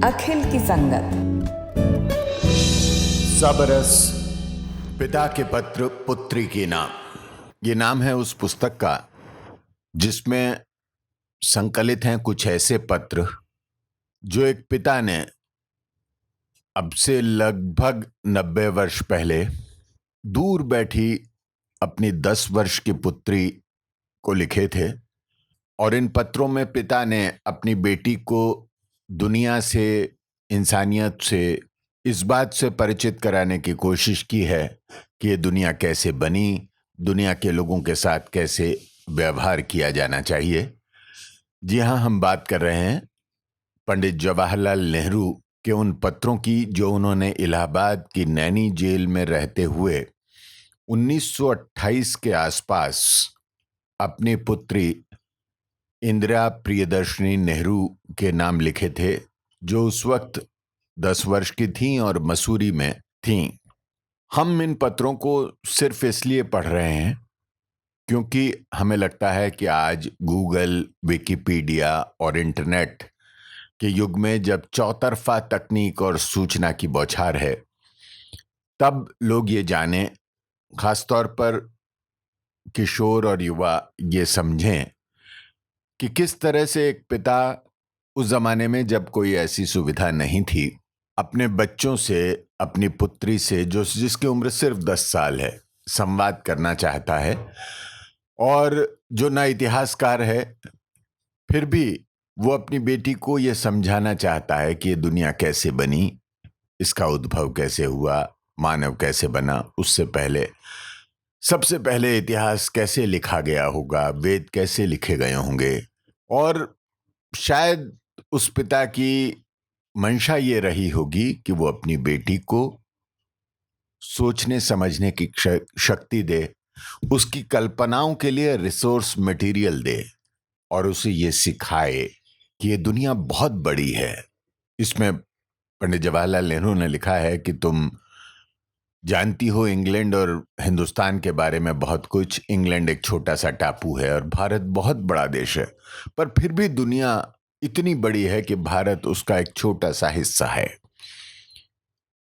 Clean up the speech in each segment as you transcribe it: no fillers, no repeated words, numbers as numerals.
अखिल की संगत। सबरस पिता के पत्र पुत्री के नाम, ये नाम है उस पुस्तक का जिसमें संकलित हैं कुछ ऐसे पत्र जो एक पिता ने अब से लगभग 90 वर्ष पहले दूर बैठी अपनी 10 वर्ष की पुत्री को लिखे थे। और इन पत्रों में पिता ने अपनी बेटी को दुनिया से, इंसानियत से, इस बात से परिचित कराने की कोशिश की है कि ये दुनिया कैसे बनी, दुनिया के लोगों के साथ कैसे व्यवहार किया जाना चाहिए। जी हाँ, हम बात कर रहे हैं पंडित जवाहरलाल नेहरू के उन पत्रों की जो उन्होंने इलाहाबाद की नैनी जेल में रहते हुए 1928 के आसपास अपनी पुत्री इंदिरा प्रियदर्शनी नेहरू के नाम लिखे थे, जो उस वक्त 10 वर्ष की थीं और मसूरी में थीं। हम इन पत्रों को सिर्फ इसलिए पढ़ रहे हैं क्योंकि हमें लगता है कि आज गूगल, विकिपीडिया और इंटरनेट के युग में जब चौतरफा तकनीक और सूचना की बौछार है, तब लोग ये जानें, खासतौर पर किशोर और युवा ये समझें कि किस तरह से एक पिता उस जमाने में जब कोई ऐसी सुविधा नहीं थी, अपने बच्चों से, अपनी पुत्री से जिसकी उम्र सिर्फ 10 साल है, संवाद करना चाहता है। और जो ना इतिहासकार है, फिर भी वो अपनी बेटी को ये समझाना चाहता है कि ये दुनिया कैसे बनी, इसका उद्भव कैसे हुआ, मानव कैसे बना, उससे पहले सबसे पहले इतिहास कैसे लिखा गया होगा, वेद कैसे लिखे गए होंगे। और शायद उस पिता की मंशा ये रही होगी कि वो अपनी बेटी को सोचने समझने की शक्ति दे, उसकी कल्पनाओं के लिए रिसोर्स मटेरियल दे और उसे ये सिखाए कि ये दुनिया बहुत बड़ी है। इसमें पंडित जवाहरलाल नेहरू ने लिखा है कि तुम जानती हो इंग्लैंड और हिंदुस्तान के बारे में बहुत कुछ। इंग्लैंड एक छोटा सा टापू है और भारत बहुत बड़ा देश है, पर फिर भी दुनिया इतनी बड़ी है कि भारत उसका एक छोटा सा हिस्सा है।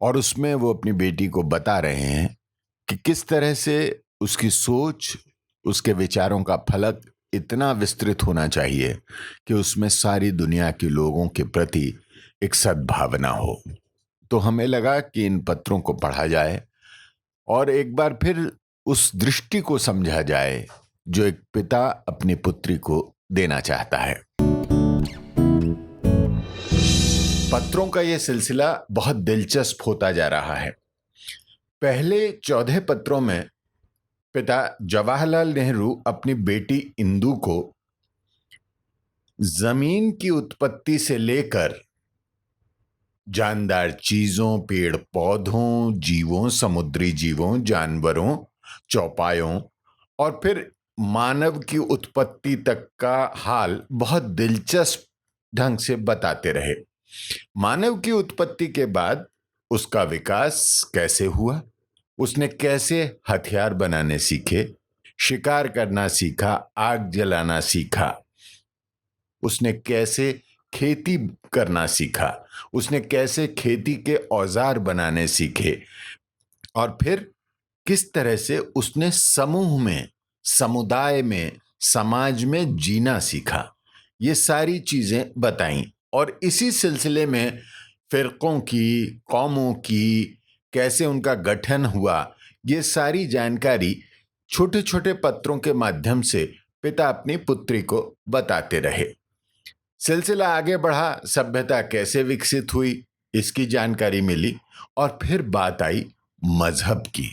और उसमें वो अपनी बेटी को बता रहे हैं कि किस तरह से उसकी सोच, उसके विचारों का फलक इतना विस्तृत होना चाहिए कि उसमें सारी दुनिया के लोगों के प्रति एक सद्भावना हो। तो हमें लगा कि इन पत्रों को पढ़ा जाए और एक बार फिर उस दृष्टि को समझा जाए जो एक पिता अपनी पुत्री को देना चाहता है। पत्रों का यह सिलसिला बहुत दिलचस्प होता जा रहा है। पहले 14 पत्रों में पिता जवाहरलाल नेहरू अपनी बेटी इंदु को जमीन की उत्पत्ति से लेकर जानदार चीजों, पेड़ पौधों, जीवों, समुद्री जीवों, जानवरों, चौपायों और फिर मानव की उत्पत्ति तक का हाल बहुत दिलचस्प ढंग से बताते रहे। मानव की उत्पत्ति के बाद उसका विकास कैसे हुआ, उसने कैसे हथियार बनाने सीखे, शिकार करना सीखा, आग जलाना सीखा, उसने कैसे खेती करना सीखा, उसने कैसे खेती के औजार बनाने सीखे और फिर किस तरह से उसने समूह में, समुदाय में, समाज में जीना सीखा। ये सारी चीजें बताई और इसी सिलसिले में फिरकों की, कौमों की, कैसे उनका गठन हुआ, ये सारी जानकारी छोटे छोटे पत्रों के माध्यम से पिता अपनी पुत्री को बताते रहे। सिलसिला आगे बढ़ा, सभ्यता कैसे विकसित हुई इसकी जानकारी मिली और फिर बात आई मजहब की।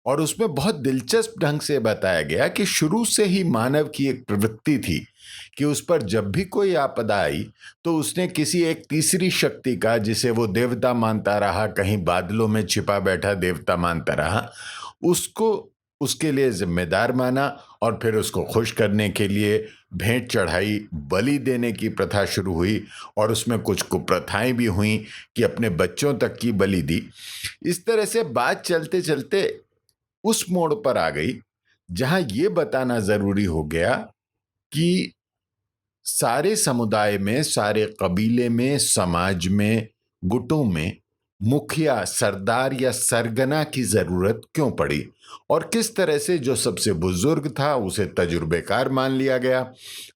और उसमें बहुत दिलचस्प ढंग से बताया गया कि शुरू से ही मानव की एक प्रवृत्ति थी कि उस पर जब भी कोई आपदा आई तो उसने किसी एक तीसरी शक्ति का, जिसे वो देवता मानता रहा, कहीं बादलों में छिपा बैठा देवता मानता रहा, उसको उसके लिए जिम्मेदार माना और फिर उसको खुश करने के लिए भेंट चढ़ाई, बलि देने की प्रथा शुरू हुई और उसमें कुछ कुप्रथाएं भी हुई कि अपने बच्चों तक की बलि दी। इस तरह से बात चलते चलते उस मोड़ पर आ गई जहां ये बताना जरूरी हो गया कि सारे समुदाय में, सारे कबीले में, समाज में, गुटों में मुखिया, सरदार या सरगना की जरूरत क्यों पड़ी, और किस तरह से जो सबसे बुजुर्ग था उसे तजुर्बेकार मान लिया गया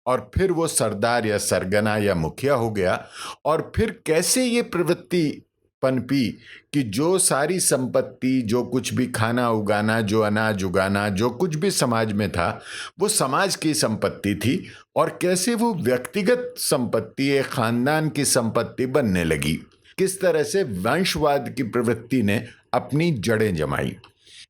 और फिर वो सरदार या सरगना या मुखिया हो गया, और फिर कैसे ये प्रवृत्ति पनपी कि जो सारी संपत्ति, जो कुछ भी खाना उगाना, जो अनाज उगाना, जो कुछ भी समाज में था वो समाज की संपत्ति थी, और कैसे वो व्यक्तिगत संपत्ति, एक खानदान की संपत्ति बनने लगी। किस तरह से वंशवाद की प्रवृत्ति ने अपनी जड़ें जमाई।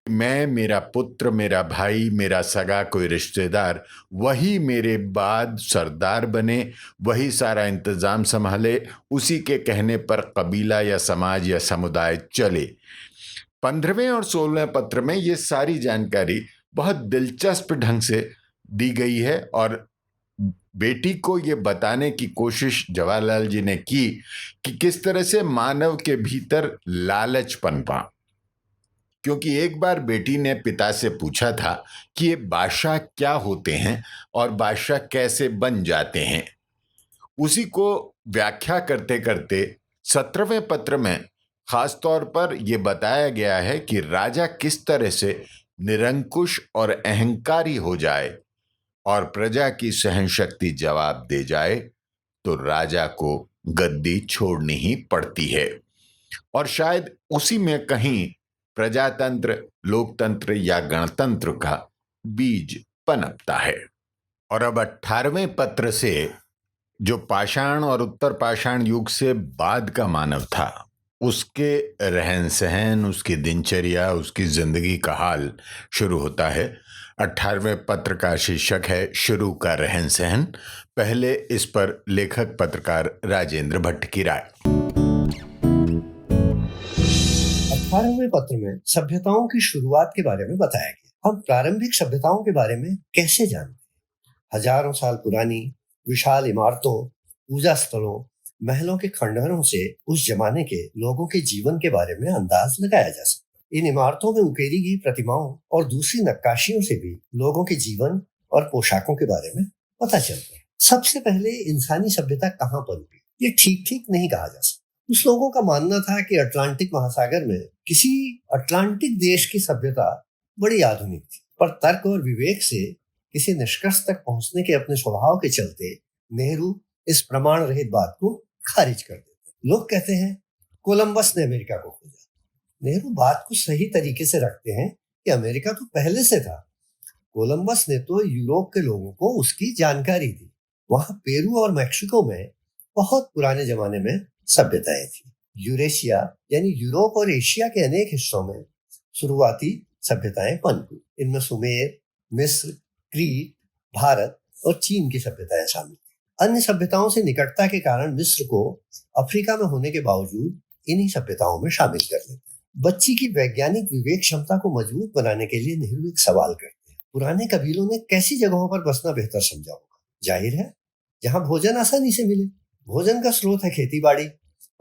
मैं, मेरा पुत्र, मेरा भाई, मेरा सगा कोई रिश्तेदार, वही मेरे बाद सरदार बने, वही सारा इंतजाम संभाले, उसी के कहने पर कबीला या समाज या समुदाय चले। 15वें और 16वें पत्र में ये सारी जानकारी बहुत दिलचस्प ढंग से दी गई है, और बेटी को ये बताने की कोशिश जवाहरलाल जी ने की कि किस तरह से मानव के भीतर लालच पनपा। क्योंकि एक बार बेटी ने पिता से पूछा था कि ये बादशाह क्या होते हैं और बादशाह कैसे बन जाते हैं। उसी को व्याख्या करते करते 17वें पत्र में खास तौर पर यह बताया गया है कि राजा किस तरह से निरंकुश और अहंकारी हो जाए और प्रजा की सहन शक्ति जवाब दे जाए तो राजा को गद्दी छोड़नी ही पड़ती है। और शायद उसी में कहीं प्रजातंत्र, लोकतंत्र या गणतंत्र का बीज पनपता है। और अब 18वें पत्र से जो पाषाण और उत्तर पाषाण युग से बाद का मानव था, उसके रहन सहन, उसकी दिनचर्या, उसकी जिंदगी का हाल शुरू होता है। 18वें पत्र का शीर्षक है शुरू का रहन सहन। पहले इस पर लेखक पत्रकार राजेंद्र भट्ट की राय। 18वें पत्र में सभ्यताओं की शुरुआत के बारे में बताया गया। हम प्रारंभिक सभ्यताओं के बारे में कैसे जानते हैं? हजारों साल पुरानी विशाल इमारतों, पूजा स्थलों, महलों के खंडहरों से उस जमाने के लोगों के जीवन के बारे में अंदाज लगाया जा सकता है। इन इमारतों में उकेरी गई प्रतिमाओं और दूसरी नक्काशियों से भी लोगों के जीवन और पोशाकों के बारे में पता चलता है। सबसे पहले इंसानी सभ्यता कहाँ पनपी, ये ठीक नहीं कहा जा सकता। उस लोगों का मानना था कि अटलांटिक महासागर में किसी अटलांटिक देश की सभ्यता बड़ी आधुनिक थी, पर तर्क और विवेक से किसी निष्कर्ष तक पहुंचने के अपने स्वभाव के चलते नेहरू इस प्रमाण रहित बात को खारिज कर देते। लोग कहते हैं कोलंबस ने अमेरिका को खोजा। नेहरू बात को सही तरीके से रखते हैं कि अमेरिका तो पहले से था। कोलंबस ने तो यूरोप के लोगों को उसकी जानकारी दी। वहां पेरू और मैक्सिको में बहुत पुराने जमाने में सभ्यताएं थी। यूरेशिया यानी यूरोप और एशिया के अनेक हिस्सों में शुरुआती सभ्यताएं पनपी। इनमें सुमेर, मिस्र, क्रीट, भारत और चीन की सभ्यताएं शामिल थी। अन्य सभ्यताओं से निकटता के कारण मिस्र को अफ्रीका में होने के बावजूद इन्हीं सभ्यताओं में शामिल कर लेते हैं। बच्ची की वैज्ञानिक विवेक क्षमता को मजबूत बनाने के लिए नेहरू एक सवाल करते हैं। पुराने कबीलों ने कैसी जगहों पर बसना बेहतर समझा होगा? जाहिर है जहां भोजन आसानी से मिले। भोजन का स्रोत है खेती बाड़ी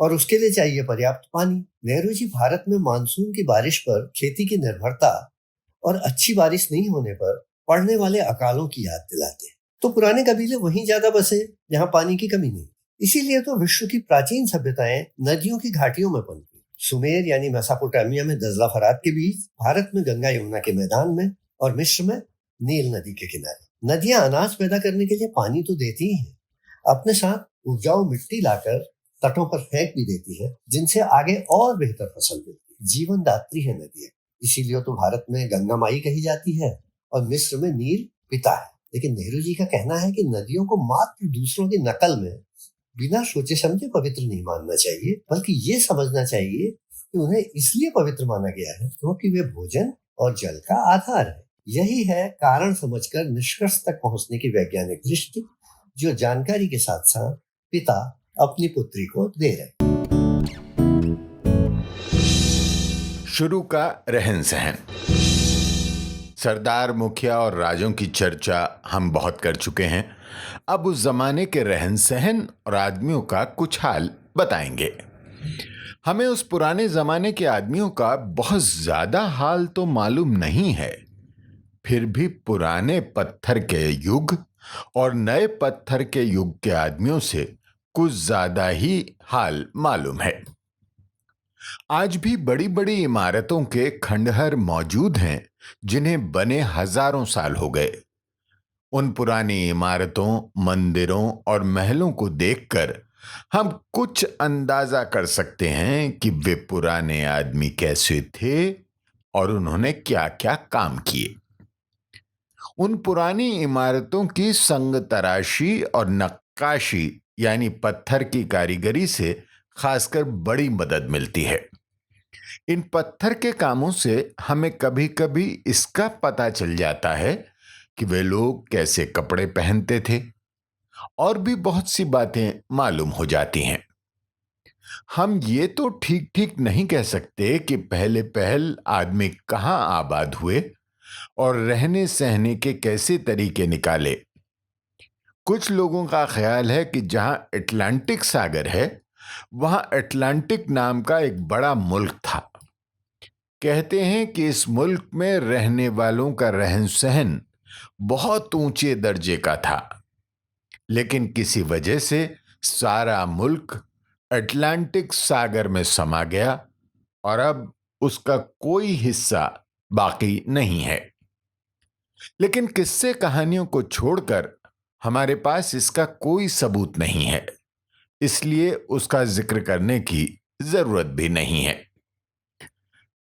और उसके लिए चाहिए पर्याप्त पानी। नेहरू जी भारत में मानसून की बारिश पर खेती की निर्भरता और अच्छी बारिश नहीं होने पर पड़ने वाले अकालों की याद दिलाते हैं। तो पुराने कबीले वहीं ज्यादा बसे जहां पानी की कमी नहीं। इसीलिए तो विश्व की प्राचीन सभ्यताएं नदियों की घाटियों में पनपी। सुमेर यानी मेसोपोटामिया में दजला फरात के बीच, भारत में गंगा यमुना के मैदान में और मिस्र में नील नदी के किनारे। नदियां अनाज पैदा करने के लिए पानी तो देती ही हैं, अपने साथ उपजाऊ मिट्टी लाकर तटों पर फेंक भी देती है, जिनसे आगे और बेहतर फसल मिलती है। जीवन दात्री है नदियां। इसीलिए तो भारत में गंगा माई कही जाती है और मिस्र में नील पिता है। लेकिन नेहरू जी का कहना है कि नदियों को मात्र दूसरों की नकल में बिना सोचे समझे पवित्र नहीं मानना चाहिए, बल्कि ये समझना चाहिए कि उन्हें इसलिए पवित्र माना गया है क्योंकि वे भोजन और जल का आधार है। यही है कारण समझकर निष्कर्ष तक पहुंचने की वैज्ञानिक दृष्टि, जो जानकारी के साथ साथ पिता अपनी पुत्री को दे रहे। शुरू का रहन सहन। सरदार, मुखिया और राजों की चर्चा हम बहुत कर चुके हैं। अब उस जमाने के रहन सहन और आदमियों का कुछ हाल बताएंगे। हमें उस पुराने जमाने के आदमियों का बहुत ज्यादा हाल तो मालूम नहीं है, फिर भी पुराने पत्थर के युग और नए पत्थर के युग के आदमियों से कुछ ज्यादा ही हाल मालूम है। आज भी बड़ी बड़ी इमारतों के खंडहर मौजूद हैं जिन्हें बने हजारों साल हो गए। उन पुरानी इमारतों, मंदिरों और महलों को देखकर हम कुछ अंदाजा कर सकते हैं कि वे पुराने आदमी कैसे थे और उन्होंने क्या क्या काम किए। उन पुरानी इमारतों की संग तराशी और नक्काशी यानी पत्थर की कारीगरी से खासकर बड़ी मदद मिलती है। इन पत्थर के कामों से हमें कभी कभी इसका पता चल जाता है कि वे लोग कैसे कपड़े पहनते थे, और भी बहुत सी बातें मालूम हो जाती हैं। हम ये तो ठीक ठीक नहीं कह सकते कि पहले पहल आदमी कहाँ आबाद हुए और रहने सहने के कैसे तरीके निकाले। कुछ लोगों का ख्याल है कि जहां अटलांटिक सागर है वहां अटलांटिक नाम का एक बड़ा मुल्क था। कहते हैं कि इस मुल्क में रहने वालों का रहन सहन बहुत ऊंचे दर्जे का था, लेकिन किसी वजह से सारा मुल्क अटलांटिक सागर में समा गया और अब उसका कोई हिस्सा बाकी नहीं है। लेकिन किस्से कहानियों को छोड़कर हमारे पास इसका कोई सबूत नहीं है, इसलिए उसका जिक्र करने की जरूरत भी नहीं है।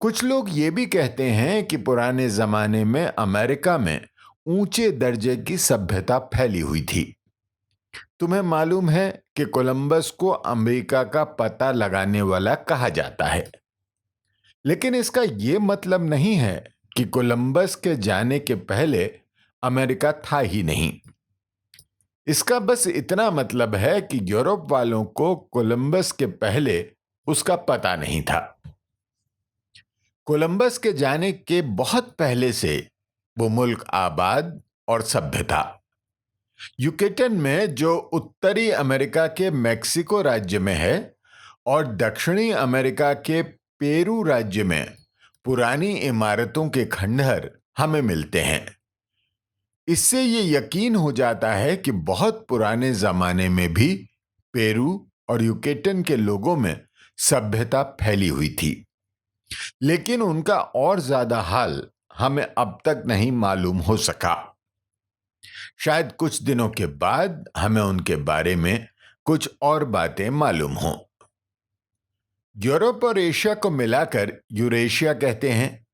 कुछ लोग ये भी कहते हैं कि पुराने जमाने में अमेरिका में ऊंचे दर्जे की सभ्यता फैली हुई थी। तुम्हें मालूम है कि कोलंबस को अमेरिका का पता लगाने वाला कहा जाता है, लेकिन इसका यह मतलब नहीं है कि कोलंबस के जाने के पहले अमेरिका था ही नहीं। इसका बस इतना मतलब है कि यूरोप वालों को कोलंबस के पहले उसका पता नहीं था। कोलंबस के जाने के बहुत पहले से वो मुल्क आबाद और सभ्य था। युकेटन में, जो उत्तरी अमेरिका के मेक्सिको राज्य में है, और दक्षिणी अमेरिका के पेरू राज्य में पुरानी इमारतों के खंडहर हमें मिलते हैं। इससे ये यकीन हो जाता है कि बहुत पुराने जमाने में भी पेरू और युकेटन के लोगों में सभ्यता फैली हुई थी, लेकिन उनका और ज्यादा हाल हमें अब तक नहीं मालूम हो सका। शायद कुछ दिनों के बाद हमें उनके बारे में कुछ और बातें मालूम हों। यूरोप और एशिया को मिलाकर यूरेशिया कहते हैं।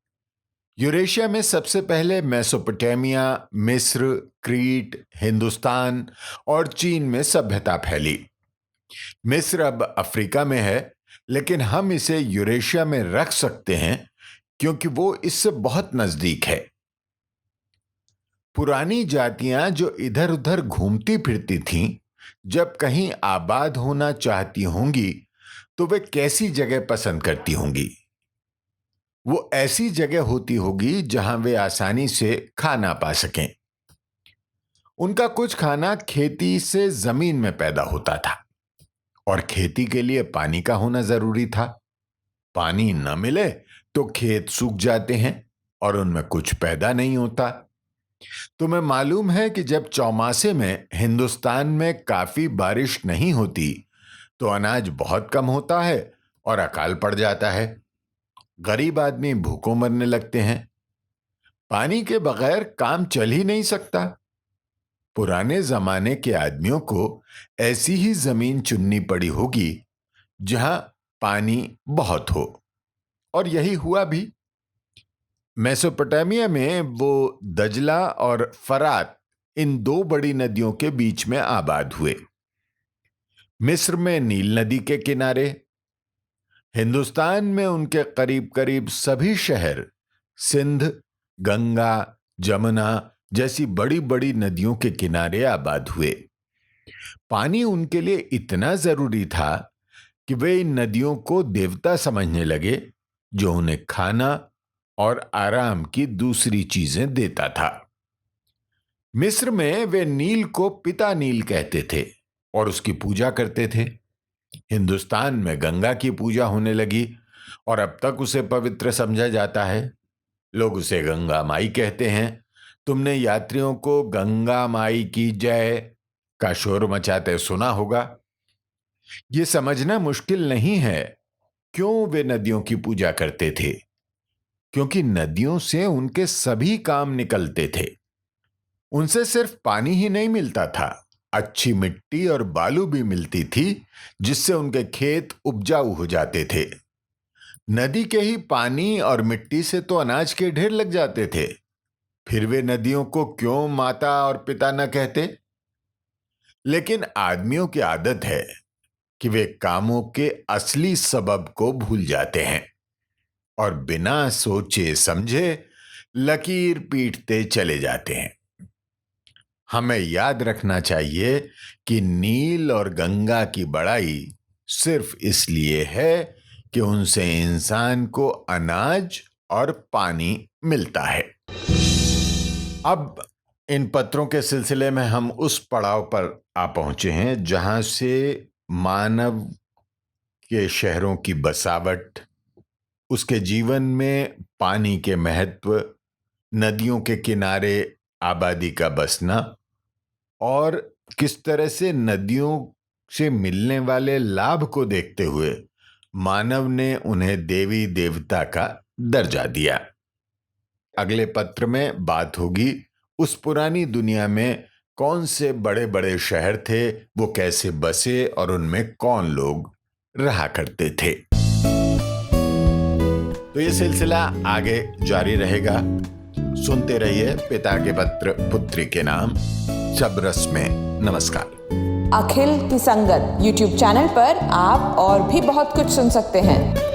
यूरेशिया में सबसे पहले मेसोपोटामिया, मिस्र, क्रीट, हिंदुस्तान और चीन में सभ्यता फैली। मिस्र अब अफ्रीका में है, लेकिन हम इसे यूरेशिया में रख सकते हैं क्योंकि वो इससे बहुत नजदीक है। पुरानी जातियां जो इधर उधर घूमती फिरती थीं, जब कहीं आबाद होना चाहती होंगी तो वे कैसी जगह पसंद करती होंगी? वो ऐसी जगह होती होगी जहां वे आसानी से खाना पा सकें। उनका कुछ खाना खेती से जमीन में पैदा होता था, और खेती के लिए पानी का होना जरूरी था। पानी न मिले तो खेत सूख जाते हैं और उनमें कुछ पैदा नहीं होता। तुम्हें मालूम है कि जब चौमासे में हिंदुस्तान में काफी बारिश नहीं होती तो अनाज बहुत कम होता है और अकाल पड़ जाता है। गरीब आदमी भूखों मरने लगते हैं। पानी के बगैर काम चल ही नहीं सकता। पुराने जमाने के आदमियों को ऐसी ही जमीन चुननी पड़ी होगी जहां पानी बहुत हो, और यही हुआ भी। मेसोपोटामिया में वो दजला और फरात, इन दो बड़ी नदियों के बीच में आबाद हुए। मिस्र में नील नदी के किनारे। हिंदुस्तान में उनके करीब करीब सभी शहर सिंध, गंगा, जमुना जैसी बड़ी बड़ी नदियों के किनारे आबाद हुए। पानी उनके लिए इतना जरूरी था कि वे इन नदियों को देवता समझने लगे, जो उन्हें खाना और आराम की दूसरी चीजें देता था। मिस्र में वे नील को पिता नील कहते थे और उसकी पूजा करते थे। हिंदुस्तान में गंगा की पूजा होने लगी और अब तक उसे पवित्र समझा जाता है। लोग उसे गंगा माई कहते हैं, तुमने यात्रियों को गंगा माई की जय का शोर मचाते सुना होगा। ये समझना मुश्किल नहीं है क्यों वे नदियों की पूजा करते थे, क्योंकि नदियों से उनके सभी काम निकलते थे। उनसे सिर्फ पानी ही नहीं मिलता था, अच्छी मिट्टी और बालू भी मिलती थी, जिससे उनके खेत उपजाऊ हो जाते थे। नदी के ही पानी और मिट्टी से तो अनाज के ढेर लग जाते थे। फिर वे नदियों को क्यों माता और पिता न कहते? लेकिन आदमियों की आदत है कि वे कामों के असली सबब को भूल जाते हैं और बिना सोचे समझे लकीर पीटते चले जाते हैं। हमें याद रखना चाहिए कि नील और गंगा की बड़ाई सिर्फ इसलिए है कि उनसे इंसान को अनाज और पानी मिलता है। अब इन पत्रों के सिलसिले में हम उस पड़ाव पर आ पहुंचे हैं जहां से मानव के शहरों की बसावट, उसके जीवन में पानी के महत्व, नदियों के किनारे आबादी का बसना और किस तरह से नदियों से मिलने वाले लाभ को देखते हुए मानव ने उन्हें देवी देवता का दर्जा दिया। अगले पत्र में बात होगी उस पुरानी दुनिया में कौन से बड़े बड़े शहर थे, वो कैसे बसे और उनमें कौन लोग रहा करते थे। तो ये सिलसिला आगे जारी रहेगा। सुनते रहिए पिता के पत्र पुत्री के नाम। सब रस में नमस्कार। अखिल की संगत YouTube चैनल पर आप और भी बहुत कुछ सुन सकते हैं।